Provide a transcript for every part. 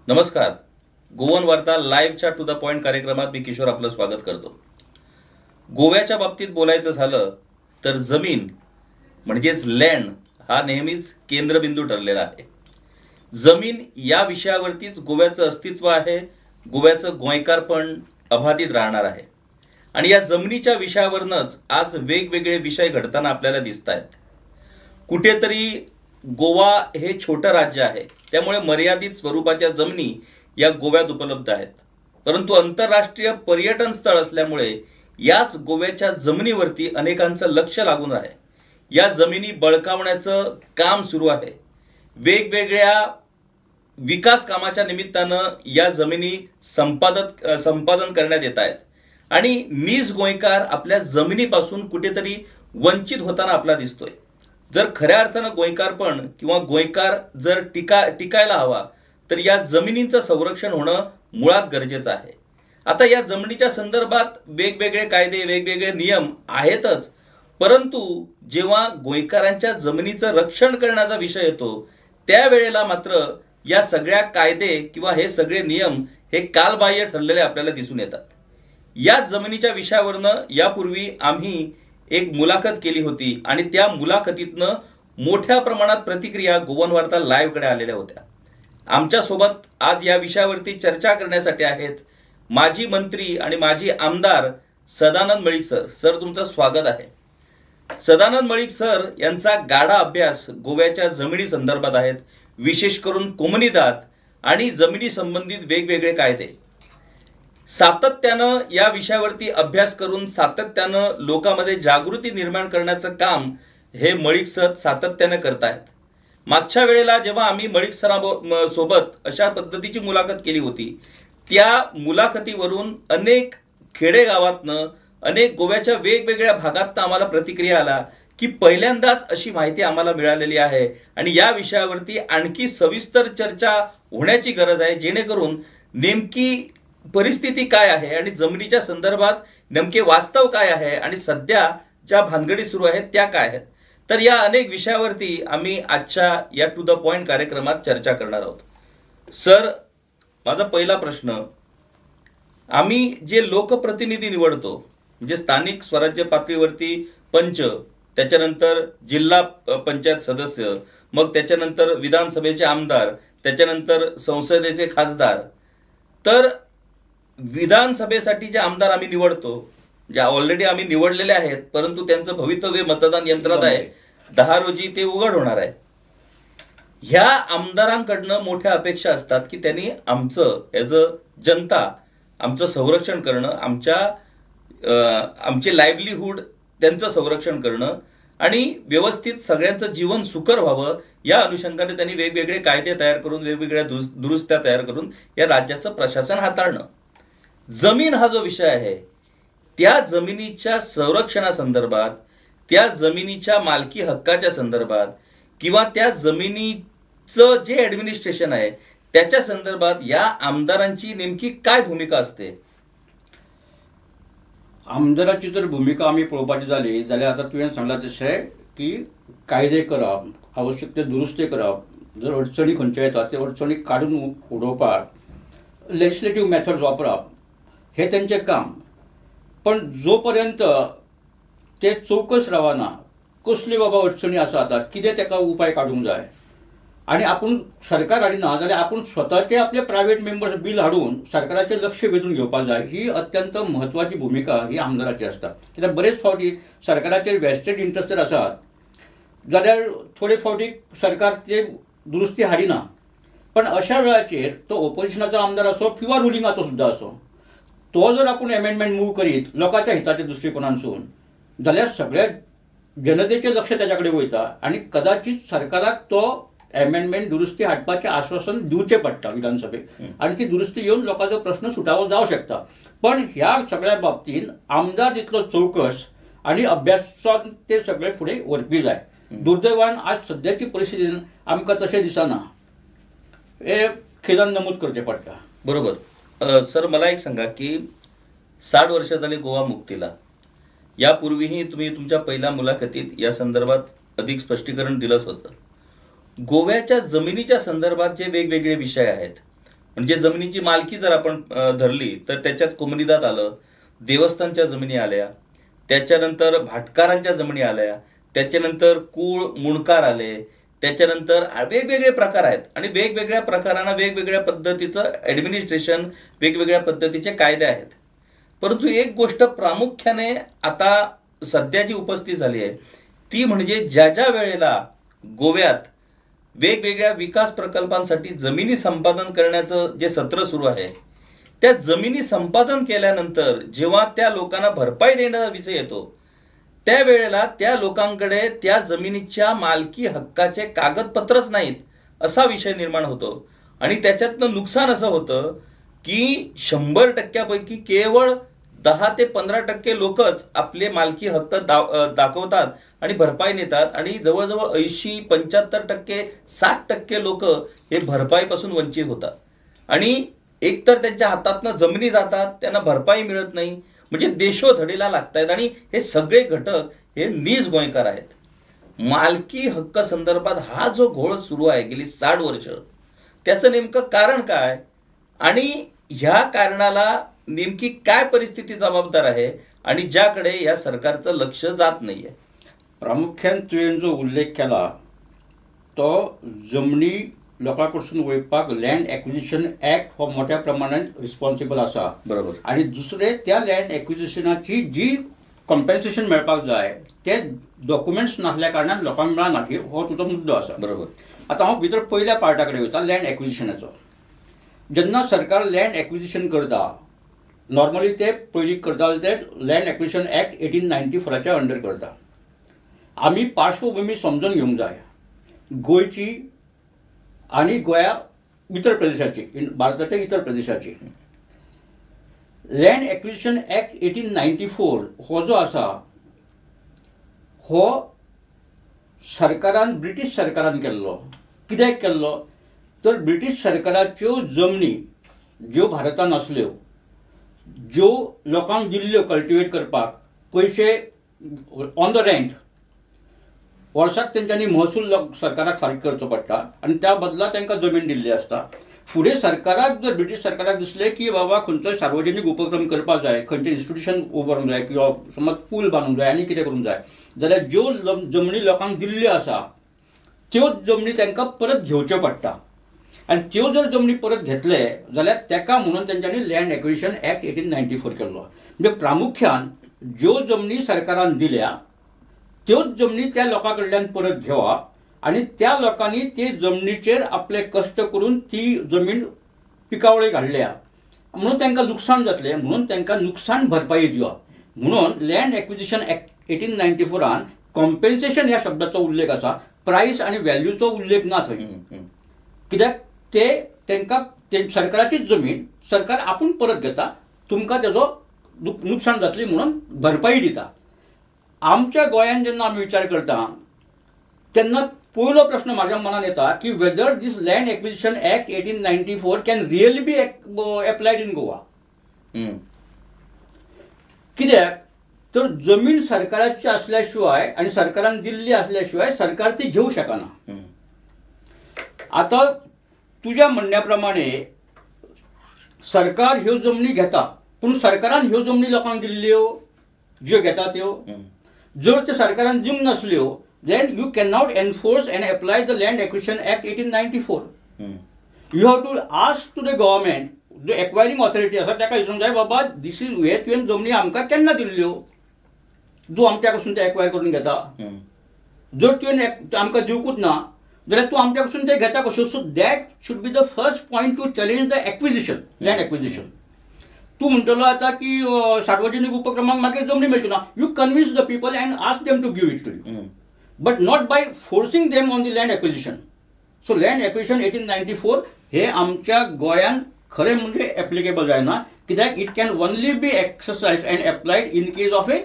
नमस्कार. गोवन वार्ता लाईव्हच्या टू द पॉइंट कार्यक्रमात मी किशोर आपलं स्वागत करतो. गोव्याच्या बाबतीत बोलायचं झालं तर जमीन म्हणजेच लँड हा नेहमीच केंद्रबिंदू ठरलेला आहे. जमीन या विषयावरतीच गोव्याचं अस्तित्व आहे. गोव्याचं गोयकारपण अबाधित राहणार आहे. आणि या जमिनीच्या विषयावरनंच आज वेगवेगळे विषय घडताना आपल्याला दिसत आहेत. कुठेतरी गोवा हे छोटं राज्य आहे, त्यामुळे मर्यादित स्वरूपाच्या जमिनी या गोव्यात उपलब्ध आहेत. परंतु आंतरराष्ट्रीय पर्यटन स्थळ असल्यामुळे याच गोव्याच्या जमिनीवरती अनेकांचं लक्ष लागून आहे. या जमिनी बळकावण्याचं काम सुरू आहे. वेगवेगळ्या विकास कामाच्या निमित्तानं या जमिनी संपादन करण्यात येत आहेत आणि नीज गोयकार आपल्या जमिनीपासून कुठेतरी वंचित होताना आपला दिसतोय. जर खऱ्या अर्थानं गोयकारपण किंवा गोयकार जर टिकायला हवा तर या जमिनींचं संरक्षण होणं मुळात गरजेचं आहे. आता या जमिनीच्या संदर्भात वेगवेगळे कायदे वेगवेगळे नियम आहेतच, परंतु जेव्हा गोयकारांच्या जमिनीचं रक्षण करण्याचा विषय येतो त्यावेळेला मात्र या सगळ्या कायदे किंवा हे सगळे नियम हे कालबाह्य ठरलेले आपल्याला दिसून येतात. या जमिनीच्या विषयावरनं यापूर्वी आम्ही एक मुलाखत केली होती आणि त्या मुलाखतीतनं मोठ्या प्रमाणात प्रतिक्रिया गोवन वार्ता लाईव्हकडे आलेल्या होत्या. आमच्यासोबत आज या विषयावरती चर्चा करण्यासाठी आहेत माजी मंत्री आणि माजी आमदार सदानंद मळिक सर. सर, तुमचं स्वागत आहे. सदानंद मळिक सर यांचा गाढा अभ्यास गोव्याच्या जमिनी संदर्भात आहेत, विशेष करून कोमनीदात आणि जमिनी संबंधित वेगवेगळे कायदे. सातत्यानं या विषयावरती अभ्यास करून सातत्यानं लोकांमध्ये जागृती निर्माण करण्याचं काम हे मळिक सर सातत्यानं करतायत. मागच्या वेळेला जेव्हा आम्ही मळिक सरांसोबत अशा पद्धतीची मुलाखत केली होती, त्या मुलाखतीवरून अनेक खेडेगावातनं अनेक गोव्याच्या वेगवेगळ्या भागातनं आम्हाला प्रतिक्रिया आला की पहिल्यांदाच अशी माहिती आम्हाला मिळालेली आहे आणि या विषयावरती आणखी सविस्तर चर्चा होण्याची गरज आहे, जेणेकरून नेमकी परिस्थिती काय आहे आणि जमिनीच्या संदर्भात नेमके वास्तव काय आहे आणि सध्या ज्या भानगडी सुरू आहेत त्या काय आहेत. तर या अनेक विषयावरती आम्ही आजच्या या टू द पॉइंट कार्यक्रमात चर्चा करणार आहोत. सर, माझा पहिला प्रश्न, आम्ही जे लोकप्रतिनिधी निवडतो म्हणजे स्थानिक स्वराज्य पातळीवरती पंच, त्याच्यानंतर जिल्हा पंचायत सदस्य, मग त्याच्यानंतर विधानसभेचे आमदार, त्याच्यानंतर संसदेचे खासदार, तर विधानसभेसाठी जे आमदार आम्ही निवडतो, जे ऑलरेडी आम्ही निवडलेले आहेत, परंतु त्यांचं भवितव्य मतदान यंत्रात आहे. 10 रोजी ते उघड होणार आहे. ह्या आमदारांकडनं मोठ्या अपेक्षा असतात की त्यांनी आमचं ॲज अ जनता आमचं संरक्षण करणं, आमचे लाईव्हलीहूड त्यांचं संरक्षण करणं आणि व्यवस्थित सगळ्यांचं जीवन सुकर व्हावं या अनुषंगाने त्यांनी वेगवेगळे कायदे तयार करून वेगवेगळ्या दुरुस्त्या तयार करून या राज्याचं प्रशासन हाताळणं. जमीन हा जो विषय आहे त्या जमिनीच्या संरक्षणासंदर्भात, त्या जमिनीच्या मालकी हक्काच्या संदर्भात किंवा त्या जमिनीचं जे ॲडमिनिस्ट्रेशन आहे त्याच्या संदर्भात या आमदारांची नेमकी काय भूमिका असते? आमदाराची जर भूमिका आम्ही पळोवपाची जाली जाल्यार आतां तुवें सांगला तशें की कायदे करप, आवश्यक ते दुरुस्ती करप, जर अडचणी खंयच्यो येतात ते अडचणी काडून उडोवपाक लेजिस्लेटीव मेथड्स वापरप हे तेंचें काम. पण जो पर्यंत ते चौकस रावना कसल्यो बाबा अडचणी आसात, कितें तेका उपाय काडूंक जाय आनी आपूण सरकार हाडिना जाल्यार आपूण स्वताचे आपले प्रायवेट मेंबर्स बील हाडून सरकाराचें लक्ष वेधून घेवपाक जाय. ही अत्यंत म्हत्वाची भूमिका ही आमदाराची आसता. कित्याक बरेच फावटी सरकाराचे वेस्टेड इंट्रस्ट जर आसात जाल्यार थोडे फावटी सरकार ते दुरुस्ती हाडिना. पण अशा वेळाचेर तो ओपोजिशनाचो आमदार असो किंवा रुलिंगाचो सुद्दां असो, तो जर आपण अमेंडमेंट मूव करीत लोकांच्या हिताच्या दृष्टिकोनासून जाल्यार सगळ्या जनतेचें लक्ष त्याच्याकडे वयता आणि कदाचित सरकाराक तो अमेंडमेंट दुरुस्ती हाडपाचें आश्वासन दिवचें पडटा विधानसभेक आणि ती दुरुस्ती येवन लोकांचो प्रश्न सुटावो जावं शकता. पण ह्या सगळ्या बाबतींत आमदार जितलो चौकस आणि अभ्यासान ते सगळे फुडें व्हरपी जाय. दुर्दैवान आज सद्याची परिस्थितीन आमकां तशें दिसना. हे खेदान नमूद करचें पडटा. बरोबर. सर, मला एक सांगा की 60 वर्ष झाली गोवा मुक्तीला. यापूर्वीही तुम्ही तुमच्या पहिल्या मुलाखतीत या संदर्भात अधिक स्पष्टीकरण दिलंच होतं. गोव्याच्या जमिनीच्या संदर्भात जे वेगवेगळे विषय आहेत म्हणजे जमिनीची मालकी जर आपण धरली तर त्याच्यात कोमरीदात आलं, देवस्थानच्या जमिनी आल्या, त्याच्यानंतर भाटकारांच्या जमिनी आल्या, त्याच्यानंतर कुळ मुणकार आले, त्याच्यानंतर वेगवेगळे प्रकार आहेत आणि वेगवेगळ्या प्रकारांना वेगवेगळ्या पद्धतीचं ॲडमिनिस्ट्रेशन, वेगवेगळ्या पद्धतीचे कायदे आहेत. परंतु एक गोष्ट प्रामुख्याने आता सध्या जी उपस्थित झाली आहे ती म्हणजे ज्या ज्या वेळेला गोव्यात वेगवेगळ्या विकास प्रकल्पांसाठी जमिनी संपादन करण्याचं जे सत्र सुरू आहे, त्या जमिनी संपादन केल्यानंतर जेव्हा त्या लोकांना भरपाई देण्याचा विषय येतो त्यावेळेला त्या लोकांकडे त्या जमिनीच्या मालकी हक्काचे कागदपत्रच नाहीत असा विषय निर्माण होतो. आणि त्याच्यातनं नुकसान असं होतं की 100%पैकी केवळ 10 ते 15% लोकच आपले मालकी हक्क दाखवतात आणि भरपाई नेतात आणि जवळजवळ 80-75% 60% लोक हे भरपाईपासून वंचित होतात. आणि एकतर त्यांच्या हातातनं जमिनी जातात, त्यांना भरपाई मिळत नाही, म्हणजे देशोधडीला लागतायत. आणि हे सगळे घटक हे नीच गोंयकार आहेत. मालकी हक्क संदर्भात हा जो घोळ सुरू आहे गेली 60 वर्ष, त्याचं नेमकं कारण काय आणि ह्या कारणाला नेमकी काय परिस्थिती जबाबदार आहे आणि ज्याकडे या सरकारचं लक्ष जात नाहीये. प्रामुख्यान तुवें जो उल्लेख केला तो जमनी लोकां कडसून वळपाक लँड एक्विजिशन ऍक्ट हो मोठ्या प्रमाणात रिस्पॉन्सिबल आसा. बरोबर. आणि दुसरे त्या लँड एक्विजिशनाची जी कॉम्पेन्सेशन मेळपाक जाय ते डॉक्युमेंट्स नासल्या कारणान लोकांक मेळना हो तुजो मुद्दो आसा. बरोबर. आता हांव भितर पयल्या पार्टा कडेन वयता लँड एक्विजिशनाचो. जेन्ना सरकार लँड एक्विजिशन करता नॉर्मली ते पयलीं करता ते लँड एक्विजिशन ऍक्ट 1894च्या अंडर करता. आमी पार्श्वभूमी समजून घेवंक जाय गोंयची आणि गोंया इतर प्रदेशाची, भारताच्या इतर प्रदेशाची. लँड एक्विजिशन ऍक्ट 1894 हो जो आसा हो सरकारान ब्रिटीश सरकारान केल्लो. कित्याक केल्लो तर ब्रिटीश सरकाराच्यो जमनी ज्यो भारतान आसल्यो, ज्यो लोकांक दिल्ल्यो कल्टिवेट करपाक, पैसे ऑन द रेंट वर्साक तेंच्यांनी महसूल सरकाराक फारीक करचो पडटा आणि त्या बदला तांकां जमीन दिल्ली आसता. फुडें सरकाराक जर ब्रिटीश सरकाराक दिसलें की बाबा खंयचोय सार्वजनीक उपक्रम करपाक जाय, खंयचें इन्स्टिट्यूशन उबारूंक जाय किंवा समज पूल बांदूंक जाय आनी कितें करूंक जाय जाल्यार ज्यो जमनी लोकांक दिल्ल्यो आसा त्योच जमनी तांकां परत घेवच्यो पडटा. आनी त्यो जर जमनी परत घेतले जाल्यार ताका म्हणून तेंच्यांनी लँड एक्विजिशन ऍक्ट 1894 केल्लो. म्हणजे प्रामुख्यान ज्यो जमनी सरकारान दिल्या त्योच जमनी त्या लोकां कडल्यान परत घेवप आणि त्या लोकांनी ते जमनीचेर आपले कश्ट करून ती जमीन पिकावळी घाल्ल्या म्हणून तांकां नुकसाण जातलें म्हणून तांकां नुकसाण भरपाई दिवप. म्हणून लँड एक्विजिशन ऍक्ट 1894 कॉम्पेन्सेशन ह्या शब्दाचो उल्लेख आसा, प्रायस आणि व्हॅल्यूचो उल्लेख ना थंय. कित्याक ते तांकां सरकाराचीच जमीन सरकार आपूण परत घेता, तुमकां तेजो नुकसाण जातली म्हणून भरपाई दिता. आमच्या गोंयान जेन्ना आमी विचार करता तेन्ना पयलो प्रश्न म्हाज्या मनान येता की whether this land acquisition act 1894 can really be applied in Goa. कित्याक तर जमीन सरकाराची असल्या शिवाय आणि सरकारान दिल्ली असल्या शिवाय सरकार ती घेऊ शकना. आता तुझ्या म्हणण्याप्रमाणे सरकार ह्यो जमनी घेता पूण सरकारान ह्यो जमनी लोकांक दिल्ल्यो ज्यो घेता त्यो जर ते सरकारान दिवंक नसल्यो then you cannot enforce and apply the Land Acquisition Act 1894. You have to ask to the government, the acquiring authority आसा ताका विचारूंक जाय बाबा दिस इज हे तुवें जमनी आमकां केन्ना दिल्ल्यो, तूं आमच्या कडसून ते एक्वायर करून घेता. जर तुवें आमकां दिवंकूच ना जाल्यार तूं आमच्या कडसून ते घेता कशें. So that should be the first point to challenge the acquisition, land acquisition. तूं म्हणटलो आता की सार्वजनीक उपक्रमांक मागीर जमनी मेळच्यो ना. You convince the people and ask them to give it to you, but not by forcing them on the land acquisition. So land acquisition 1894 हे आमच्या गोंयान खरें म्हणजे ऍप्लिकेबल जायना. कित्याक it can only be exercise and applied in case of a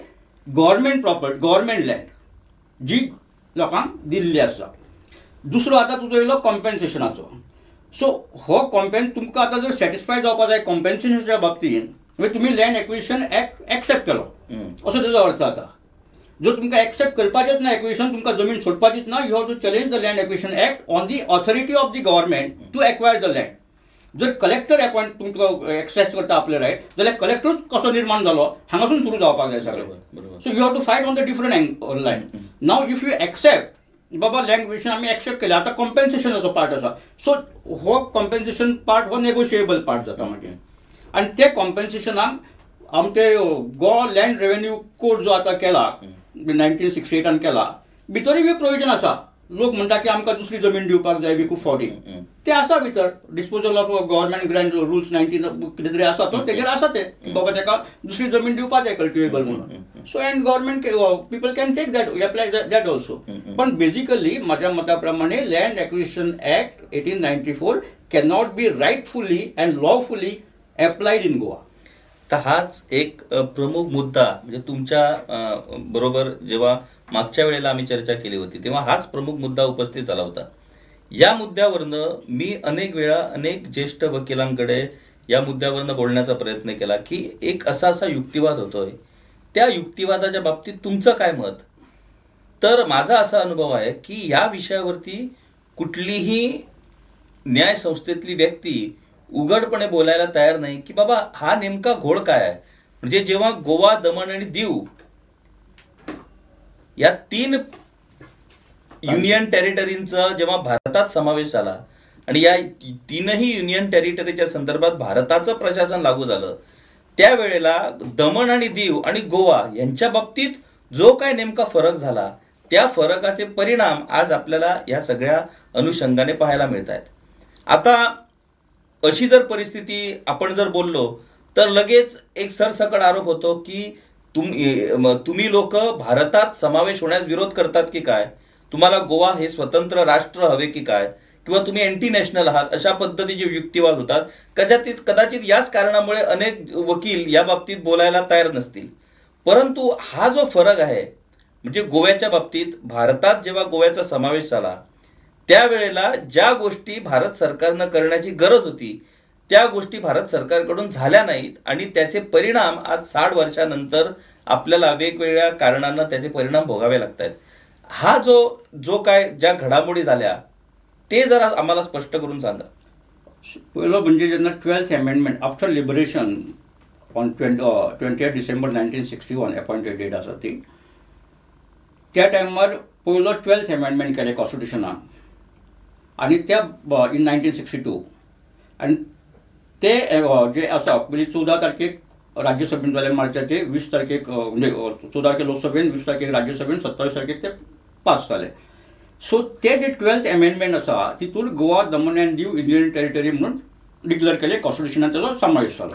government property, government land जी लोकांक दिल्ली आसा. दुसरो आता तुजो येयलो कॉम्पेन्सेशनाचो. सो हो तुमकां आतां जर सॅटिस्फाय जावपाक जाय कॉम्पेन्सेशनाच्या बाबतींत म्हणजे तुमी लँड एक्विजिशन ऍक्ट एक्सेप्ट केलो असो तेजो अर्थ आता. जर तुमकां एक्सेप्ट करपाचेंच ना एक्विजिशन, तुमकां जमीन सोडपाचीच ना, you have to challenge the land acquisition act on the authority of the government to acquire the land. जर कलेक्टर अपॉइंट तुमकां एक्सरसाइज करता आपले रायट जाल्यार कलेक्टरूच कसो निर्माण जालो हांगासून सुरू जावपाक जाय सगळें. So you have to fight on the different line. Now if you accept बाबा लँग्वेज आमी एक्सेप्ट केले आतां कॉम्पेन्सेशनाचो पार्ट आसा. सो हो कॉम्पेन्सेशन पार्ट हो नेगोशिएबल पार्ट जाता मागीर. आनी ते कॉम्पेन्सेशनाक आमचे गोवा लँड रेव्हेन्यू कोड जो आतां केला 1968 केला भितरूय बी प्रोविजन आसा. लोक म्हणटा की आमकां दुसरी जमीन दिवपाक जाय बी खूब फावटी ते आसा भितर disposal of government grand rules 19 कितें तरी आसा तो तेजेर आसा ते बाबा ताका दुसरी जमीन दिवपाक जाय कल्टिवेबल म्हणून. So and government people can take that apply that also. पण बेसिकली म्हाज्या मता प्रमाणे land acquisition act 1894 can not be rightfully and lawfully applied in Goa. तर हाच एक प्रमुख मुद्दा म्हणजे तुमच्या बरोबर जेव्हा मागच्या वेळेला आम्ही चर्चा केली होती तेव्हा हाच प्रमुख मुद्दा उपस्थित झाला होता. या मुद्द्यावरनं मी अनेक वेळा अनेक ज्येष्ठ वकिलांकडे या मुद्द्यावरनं बोलण्याचा प्रयत्न केला की एक असा युक्तिवाद होतोय, त्या युक्तिवादाच्या बाबतीत तुमचं काय मत. तर माझा असा अनुभव आहे की या विषयावरती कुठलीही न्यायसंस्थेतली व्यक्ती उघडपणे बोलायला तयार नाही की बाबा हा नेमका घोळ काय आहे. म्हणजे जेव्हा गोवा, दमण आणि दीव या 3 युनियन टेरिटरींचा जेव्हा भारतात समावेश झाला आणि या 3ही युनियन टेरिटरीच्या संदर्भात भारताचं प्रशासन लागू झालं त्यावेळेला दमण आणि दीव आणि गोवा यांच्या बाबतीत जो काय नेमका फरक झाला त्या फरकाचे परिणाम आज आपल्याला या सगळ्या अनुषंगाने पाहायला मिळत आहेत. आता अशी जर परिस्थिती आपण जर बोललो तर लगेच एक सरसकट आरोप होतो की तुम्ही लोक भारतात समावेश होण्यास विरोध करतात की काय, तुम्हाला गोवा हे स्वतंत्र राष्ट्र हवे की काय, किंवा तुम्ही अँटी नॅशनल आहात, अशा पद्धतीचे युक्तिवाद होतात. कदाचित याच कारणामुळे अनेक वकील या बाबतीत बोलायला तयार नसतील. परंतु हा जो फरक आहे म्हणजे गोव्याच्या बाबतीत भारतात जेव्हा गोव्याचा समावेश झाला त्यावेळेला ज्या गोष्टी भारत सरकारनं करण्याची गरज होती त्या गोष्टी भारत सरकारकडून झाल्या नाहीत आणि त्याचे परिणाम आज 60 वर्षानंतर आपल्याला वेगवेगळ्या कारणांना त्याचे परिणाम भोगावे लागत आहेत. हा जो काय ज्या घडामोडी झाल्या ते जरा आम्हाला स्पष्ट करून सांगा. पहिलं म्हणजे जेन्ना 12th amendment after liberation on 20 December 1961 appointed date आसा ती त्या टायमार पयलो 12th अमेंडमेंट केले कॉन्स्टिट्युशनान आणि त्या इन 1962 आणि ते जे आसा पयलीं 14 तारखेक राज्यसभेन जाले मार्चाचे 20 तारखेक म्हणजे 14 तारखेक लोकसभेन 20 तारखेक राज्यसभेन 27 तारखेक ते पास जाले. सो ते जे 12th अमेंडमेंट आसा तितून Goa, Daman and Diu union territory म्हणून डिक्लेअर केले कॉन्स्टिट्युशनान त्याचो समावेश जालो.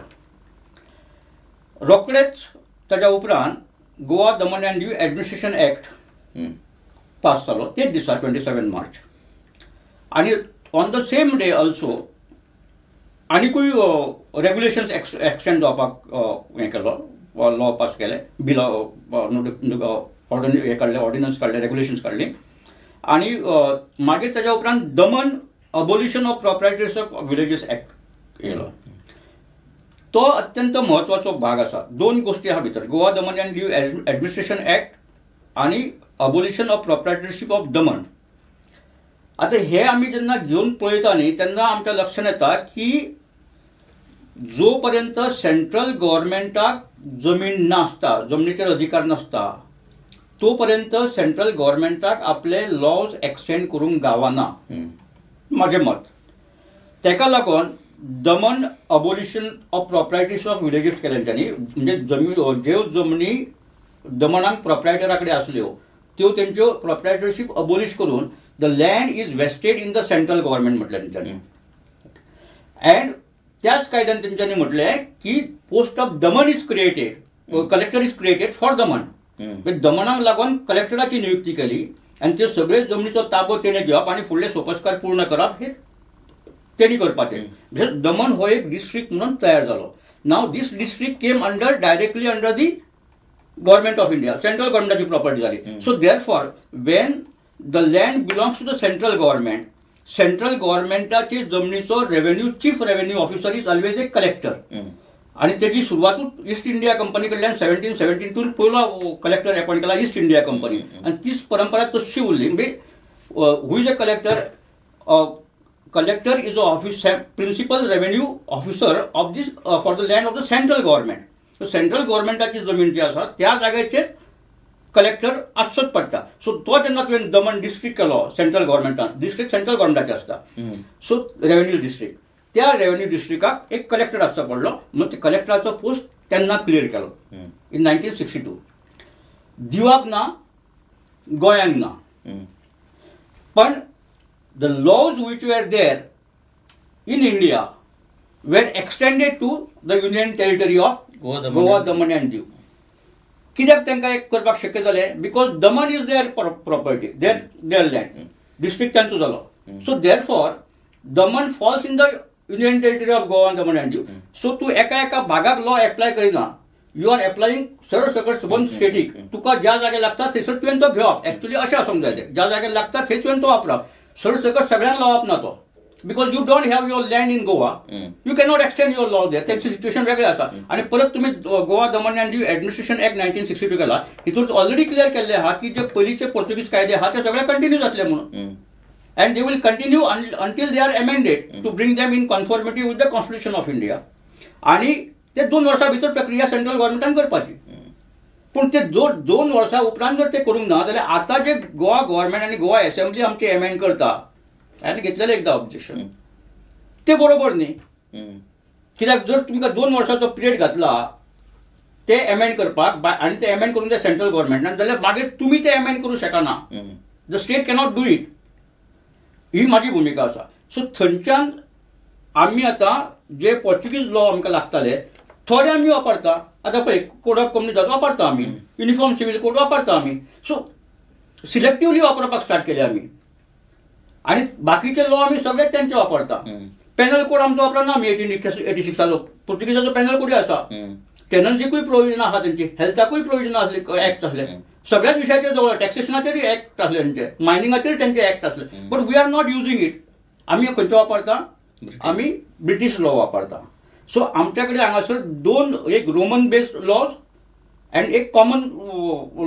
रोखडेच ताच्या उपरांत Goa, Daman and Diu administration act pass जालो तेच दिसा 27 मार्च. आणि on the same day also आनीकूय रेग्युलेशन्स एक्सटेंड जावपाक हें केलो, लॉ पास केले, बिल हे काडले, ऑर्डिनन्स काडले, रेग्युलेशन्स काडली. आणि मागीर ताच्या उपरांत Daman abolition of properties of villages act येयलो. तो अत्यंत म्हत्वाचो भाग आसा. 2 गोष्टी आहा भितर, Goa, Daman and Diu administration act आणि abolition of proprietorship of Daman. आता हे आम्ही जेन्ना घेऊन पळयता न्ही तेन्ना आमच्या लक्षात येता की जो पर्यंत सेंट्रल गव्हर्नमेंटाक जमीन नासता, जमनीचेर अधिकार नसता तो पर्यंत सेंट्रल गव्हर्नमेंटाक आपले लॉज एक्सटेंड करूंक गावना माझे मत. तेका लागून Daman abolition of properties of villages केले त्यांनी. म्हणजे जमीन ज्यो जमनी दमणाक प्रॉपर्टायटरा कडेन आसल्यो त्यो तेंच्यो प्रॉपर्टायटरशीप अबोलिश करून the land is vested in the central government म्हटलें तेंच्यांनी. अँड त्याच कायद्यान तेंच्यांनी म्हटलें की post of Daman is created, collector is created for Daman. दमणाक लागून कलेक्टराची नियुक्ती केली आणि ते सगळे जमनीचो ताबो तेणे घेवप आणि फुडले सोपस्कार पूर्ण करप हे तेणी करपाचें. म्हणजे दमन हो एक डिस्ट्रिक्ट म्हणून तयार जालो. नाव this district came under directly under the government of India, central गव्हर्नमेंटाची प्रॉपर्टी जाली. So therefore when the land belongs to the central government, central गव्हर्नमेंटाची जमनीचो revenue chief revenue officer is always a collector. आणि त्याची सुरवातूच East India Company कडल्यान 1772 पयलो collector appoint केला ईस्ट इंडिया कंपनी. आणि तीच परंपरा तशी उरली. म्हणजे who is a collector collector is a office principal revenue officer of this for the land of the central government. So central governmentaची जमीन जी आसा त्या जाग्याचेर कलेक्टर आसचोच पडटा. सो तो जेन्ना तुवें दमन डिस्ट्रिक्ट केलो सेंट्रल गव्हर्मेंटान, डिस्ट्रिक्ट सेंट्रल गव्हर्मेंटाचे आसता, सो रेव्हेन्यू डिस्ट्रिक्ट, त्या रेव्हेन्यू डिस्ट्रिक्टाक एक कलेक्टर आसचो पडलो. मग ते कलेक्टराचो पोस्ट तेन्ना क्लियर केलो इन 1962. दिवाक ना, गोंयांक ना. पण the laws which were there in India were extended to the union territory of Goa, Daman and Diu. कित्याक तांकां एक करपाक शक्य जालें? Because Daman is their property, their land, district तांचो जालो. So therefore Daman falls in the union territory of Goa, Daman and Diu. So तूं एका भागाक लॉ एप्लाय करिना, यू आर एप्लायींग सरळ सकट वन स्टेटीक. तुका ज्या जाग्यार लागता थंयसर तुवें तो घेवप. एक्चुअली अशें आसूंक जाय तें, ज्या जाग्यार लागता थंय तुवें तो वापरप. सरळ सकट सगळ्यांक लावप ना तो, because you don't have your land in Goa, you cannot extend your law there. त्यांची सिच्युएशन वेगळें आसा. आणि परत तुम्ही Goa, Daman and Diu administration act 1962 केला. हितून ऑलरेडी क्लियर केल्लें आहा की जे पयलींचे पोर्तुगीज कायदे आहा ते सगळे कंटिन्यू जातले म्हणून. and they will continue until they are amended to bring them in conformity with the Constitution of India. आणि ते 2 वर्सां भितर प्रक्रिया सेंट्रल गव्हर्मेंटान करपाची. पूण ते 2 वर्सां उपरांत जर ते करूंक ना जाल्यार आतां जे गोवा गव्हर्मेंट आनी गोवा असेंब्ली आमची एमेंड करता, हांवें घेतलेलें एकदां ऑब्जेक्शन, ते बरोबर न्ही. कित्याक जर तुमकां 2 वर्सांचो पिरियड घातला ते एमेंड करपाक आनी ते एमेंड करून ते सेंट्रल गव्हर्मेंटान, जाल्यार मागीर तुमी ते एमेंड करूं शकना. The state cannot do it. ही माझी भूमिका आसा. सो थंयच्यान आमी आतां जे पोर्चुगीज लॉ आमकां लागताले थोडे आमी वापरता. आतां पळय कोड ऑफ कम्युनिटी वापरता आमी, युनिफॉर्म सिव्हिल कोड वापरता आमी. सो सिलेक्टिव्हली वापरपाक स्टार्ट केले आमी. आणि बाकीचे लॉ आमी सगळे तेंचे वापरता. पेनल कोड आमचो वापरना आमी 1886 पोर्चुगीजाचो पेनल कोडूय आसा. टेनन्सीकूय प्रोविजन आसा तेंची, हेल्थाकूय प्रोविजन आसले, एक्ट आसले. सगळ्याच विशयाचेर जवळ टॅक्सेशनाचेरूय एक्ट आसले तेंचे, मायनिंगाचेर तेंचे एक्ट आसले. But we are not using it. आमी खंयचो वापरता? आमी ब्रिटीश लॉ वापरता. सो आमच्या कडेन हांगासर 2, एक रोमन बेस्ड लॉज अँड एक कॉमन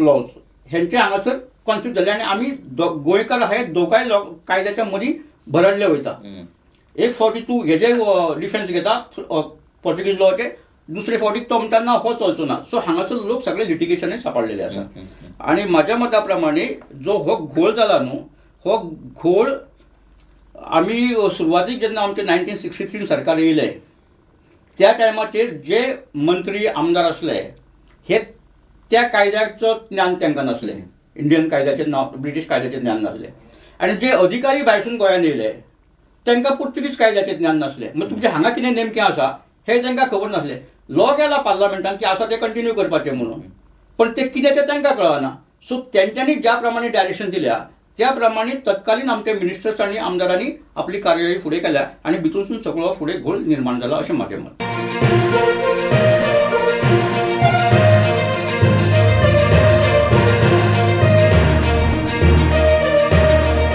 लॉज, हेंचे हांगासर कॉन्फ्लिक्ट जाले. आनी आमी गोंयकार हे दोगांय कायद्याच्या मदीं भरडले वयता. एक फावटी तूं हेजे डिफेन्स घेता पोर्चुगीज लॉचे, दुसरे फावटी तो म्हणटा हो चलचो ना. सो हांगासर लोक सगळे लिटिगेशनान सांपडलेले आसा. आणि माझ्या मता प्रमाणे जो हो घोळ जाला न्हू, हो घोळ आमी सुरवातीक जेन्ना आमचे 1963 सरकार येयले त्या टायमाचेर जे मंत्री आमदार आसले हे त्या कायद्याचो ज्ञान तांकां नासलें, इंडियन कायद्याचें ब्रिटीश कायद्याचें ज्ञान नासलें. आनी जे अधिकारी भायसून गोंयांत येयले तांकां पुर्तुगीज कायद्याचें ज्ञान नासलें. मग तुमचे हांगा कितें नेमकें आसा हे तांकां खबर नासलें. लॉ केला पार्लमेंटान की आसा ते कंटिन्यू करपाचें म्हणून, पण ते कितें तें तांकां कळना. सो तेंच्यांनी ज्या प्रमाणे डायरेक्शन दिल्या त्या प्रमाणे तत्कालीन आमच्या मिनिस्टर्स आनी आमदारांनी आपली कार्यवाही फुडें केल्या आणि भितूनसून सगळो फुडें घोळ निर्माण जाला अशें म्हाजें मत.